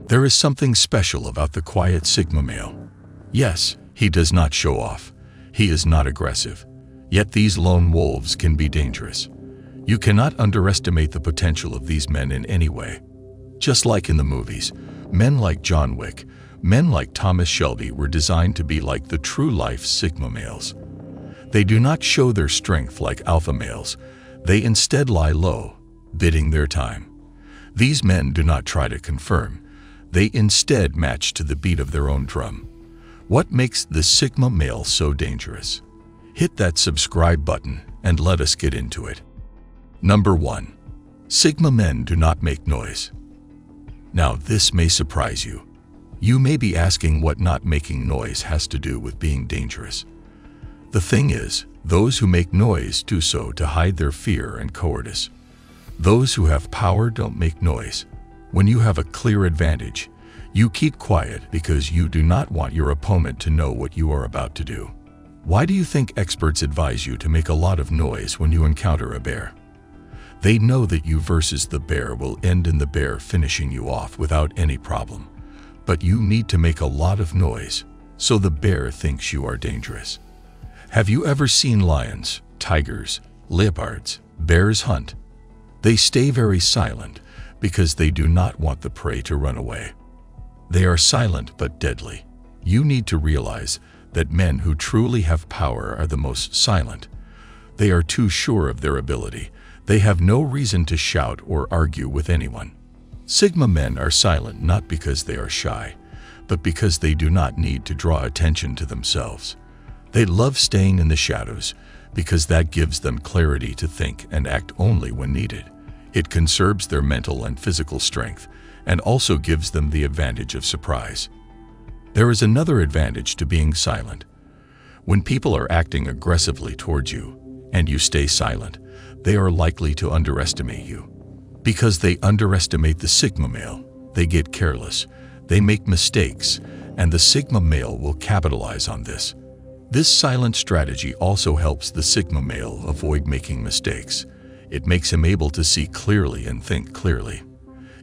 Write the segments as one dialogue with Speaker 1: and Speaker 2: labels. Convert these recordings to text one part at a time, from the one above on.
Speaker 1: There is something special about the quiet Sigma male. Yes, he does not show off. He is not aggressive. Yet these lone wolves can be dangerous. You cannot underestimate the potential of these men in any way. Just like in the movies, men like John Wick, men like Thomas Shelby were designed to be like the true-life Sigma males. They do not show their strength like alpha males. They instead lie low, biding their time. These men do not try to confirm. They instead match to the beat of their own drum. What makes the Sigma male so dangerous? Hit that subscribe button and let us get into it. Number 1. Sigma men do not make noise. Now this may surprise you. You may be asking what not making noise has to do with being dangerous. The thing is, those who make noise do so to hide their fear and cowardice. Those who have power don't make noise. When you have a clear advantage, you keep quiet because you do not want your opponent to know what you are about to do. Why do you think experts advise you to make a lot of noise when you encounter a bear? They know that you versus the bear will end in the bear finishing you off without any problem. But you need to make a lot of noise, so the bear thinks you are dangerous. Have you ever seen lions, tigers, leopards, bears hunt? They stay very silent because they do not want the prey to run away. They are silent but deadly. You need to realize that men who truly have power are the most silent. They are too sure of their ability. They have no reason to shout or argue with anyone. Sigma men are silent not because they are shy, but because they do not need to draw attention to themselves. They love staying in the shadows because that gives them clarity to think and act only when needed. It conserves their mental and physical strength and also gives them the advantage of surprise. There is another advantage to being silent. When people are acting aggressively towards you and you stay silent, they are likely to underestimate you. Because they underestimate the Sigma male, they get careless, they make mistakes, and the Sigma male will capitalize on this. This silent strategy also helps the Sigma male avoid making mistakes. It makes him able to see clearly and think clearly.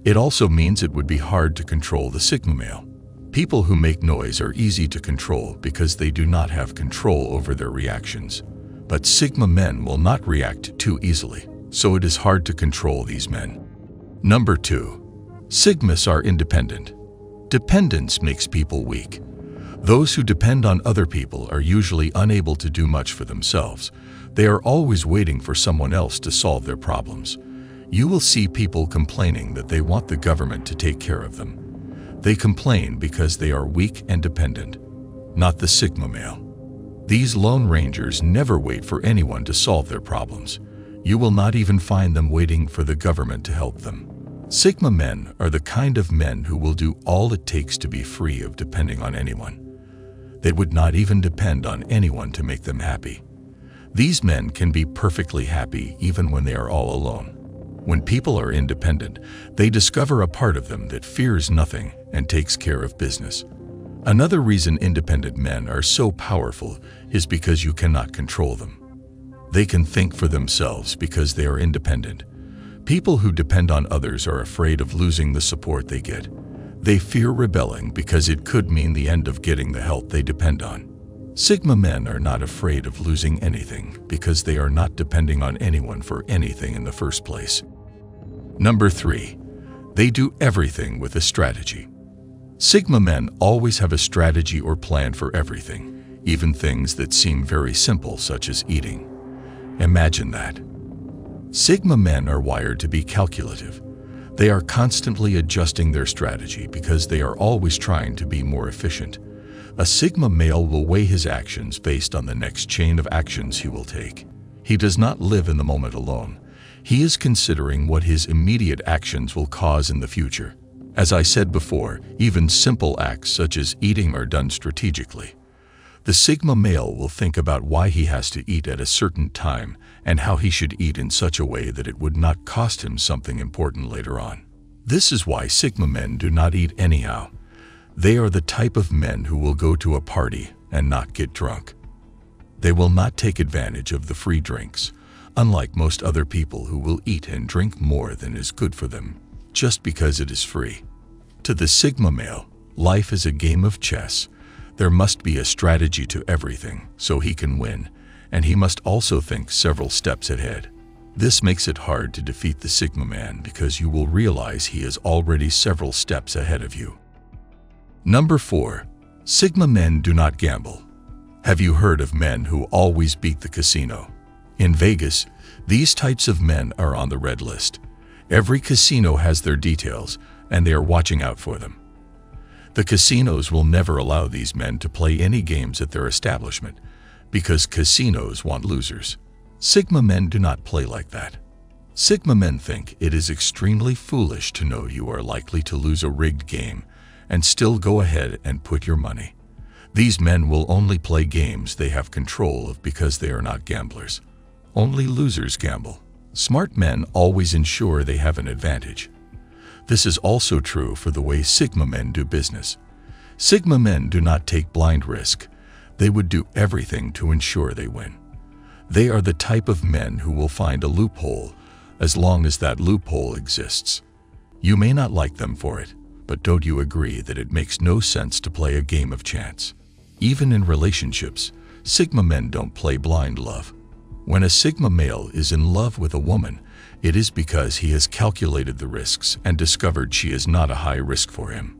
Speaker 1: It also means it would be hard to control the Sigma male. People who make noise are easy to control because they do not have control over their reactions. But Sigma men will not react too easily, so it is hard to control these men. Number 2. Sigmas are independent. Dependence makes people weak. Those who depend on other people are usually unable to do much for themselves. They are always waiting for someone else to solve their problems. You will see people complaining that they want the government to take care of them. They complain because they are weak and dependent, not the Sigma male. These lone rangers never wait for anyone to solve their problems. You will not even find them waiting for the government to help them. Sigma men are the kind of men who will do all it takes to be free of depending on anyone. They would not even depend on anyone to make them happy. These men can be perfectly happy even when they are all alone. When people are independent, they discover a part of them that fears nothing and takes care of business. Another reason independent men are so powerful is because you cannot control them. They can think for themselves because they are independent. People who depend on others are afraid of losing the support they get. They fear rebelling because it could mean the end of getting the help they depend on. Sigma men are not afraid of losing anything because they are not depending on anyone for anything in the first place. Number 3. They do everything with a strategy. Sigma men always have a strategy or plan for everything, even things that seem very simple such as eating. Imagine that. Sigma men are wired to be calculative. They are constantly adjusting their strategy because they are always trying to be more efficient. A Sigma male will weigh his actions based on the next chain of actions he will take. He does not live in the moment alone. He is considering what his immediate actions will cause in the future. As I said before, even simple acts such as eating are done strategically. The Sigma male will think about why he has to eat at a certain time and how he should eat in such a way that it would not cost him something important later on. This is why Sigma men do not eat anyhow. They are the type of men who will go to a party and not get drunk. They will not take advantage of the free drinks, unlike most other people who will eat and drink more than is good for them, just because it is free. To the Sigma male, life is a game of chess. There must be a strategy to everything so he can win, and he must also think several steps ahead. This makes it hard to defeat the Sigma man because you will realize he is already several steps ahead of you. Number 4. Sigma men do not gamble. Have you heard of men who always beat the casino? In Vegas, these types of men are on the red list. Every casino has their details, and they are watching out for them. The casinos will never allow these men to play any games at their establishment because casinos want losers. Sigma men do not play like that. Sigma men think it is extremely foolish to know you are likely to lose a rigged game and still go ahead and put your money. These men will only play games they have control of because they are not gamblers. Only losers gamble. Smart men always ensure they have an advantage. This is also true for the way Sigma men do business. Sigma men do not take blind risk. They would do everything to ensure they win. They are the type of men who will find a loophole as long as that loophole exists. You may not like them for it, but don't you agree that it makes no sense to play a game of chance? Even in relationships, Sigma men don't play blind love. When a Sigma male is in love with a woman, it is because he has calculated the risks and discovered she is not a high risk for him.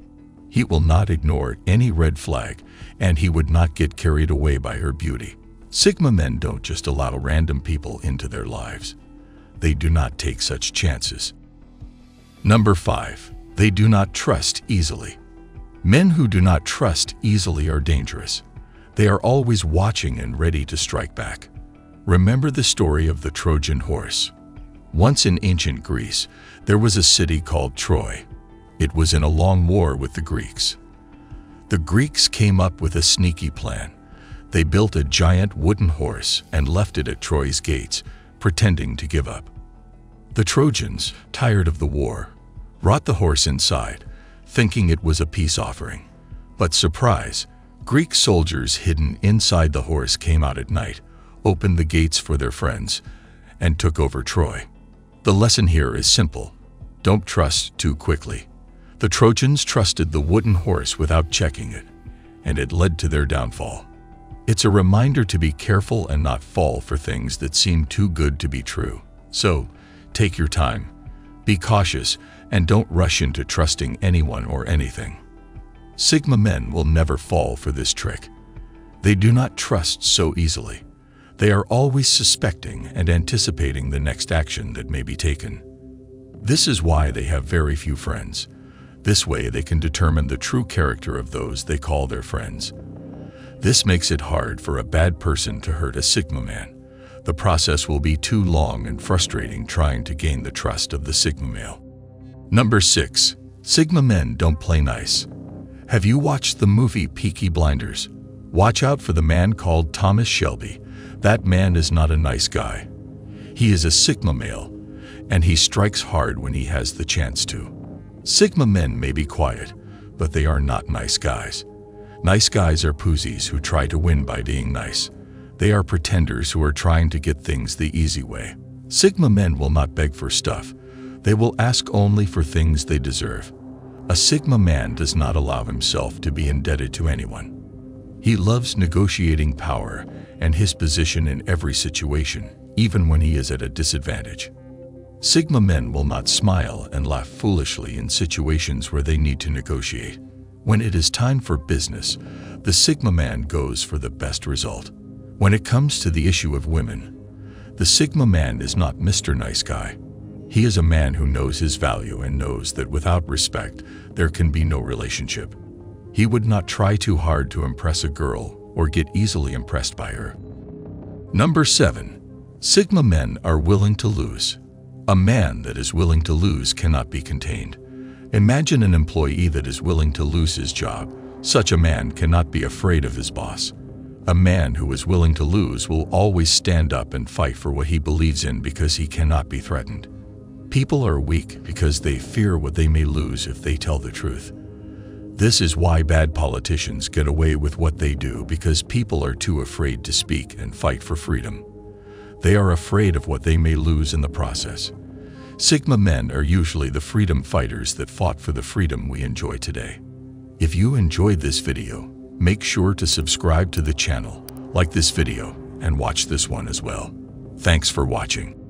Speaker 1: He will not ignore any red flag, and he would not get carried away by her beauty. Sigma men don't just allow random people into their lives. They do not take such chances. Number 5. They do not trust easily. Men who do not trust easily are dangerous. They are always watching and ready to strike back. Remember the story of the Trojan horse. Once in ancient Greece, there was a city called Troy. It was in a long war with the Greeks. The Greeks came up with a sneaky plan. They built a giant wooden horse and left it at Troy's gates, pretending to give up. The Trojans, tired of the war, brought the horse inside, thinking it was a peace offering. But surprise, Greek soldiers hidden inside the horse came out at night, opened the gates for their friends, and took over Troy. The lesson here is simple. Don't trust too quickly. The Trojans trusted the wooden horse without checking it, and it led to their downfall. It's a reminder to be careful and not fall for things that seem too good to be true. So, take your time, be cautious, and don't rush into trusting anyone or anything. Sigma men will never fall for this trick. They do not trust so easily. They are always suspecting and anticipating the next action that may be taken. This is why they have very few friends. This way they can determine the true character of those they call their friends. This makes it hard for a bad person to hurt a Sigma man. The process will be too long and frustrating trying to gain the trust of the Sigma male. Number 6. Sigma men don't play nice. Have you watched the movie Peaky Blinders? Watch out for the man called Thomas Shelby. That man is not a nice guy. He is a Sigma male, and he strikes hard when he has the chance to. Sigma men may be quiet, but they are not nice guys. Nice guys are poozies who try to win by being nice. They are pretenders who are trying to get things the easy way. Sigma men will not beg for stuff. They will ask only for things they deserve. A Sigma man does not allow himself to be indebted to anyone. He loves negotiating power and his position in every situation, even when he is at a disadvantage. Sigma men will not smile and laugh foolishly in situations where they need to negotiate. When it is time for business, the Sigma man goes for the best result. When it comes to the issue of women, the Sigma man is not Mr. Nice Guy. He is a man who knows his value and knows that without respect, there can be no relationship. He would not try too hard to impress a girl or get easily impressed by her. Number 7. Sigma men are willing to lose. A man that is willing to lose cannot be contained. Imagine an employee that is willing to lose his job. Such a man cannot be afraid of his boss. A man who is willing to lose will always stand up and fight for what he believes in because he cannot be threatened. People are weak because they fear what they may lose if they tell the truth. This is why bad politicians get away with what they do, because people are too afraid to speak and fight for freedom. They are afraid of what they may lose in the process. Sigma men are usually the freedom fighters that fought for the freedom we enjoy today. If you enjoyed this video, make sure to subscribe to the channel, like this video, and watch this one as well. Thanks for watching.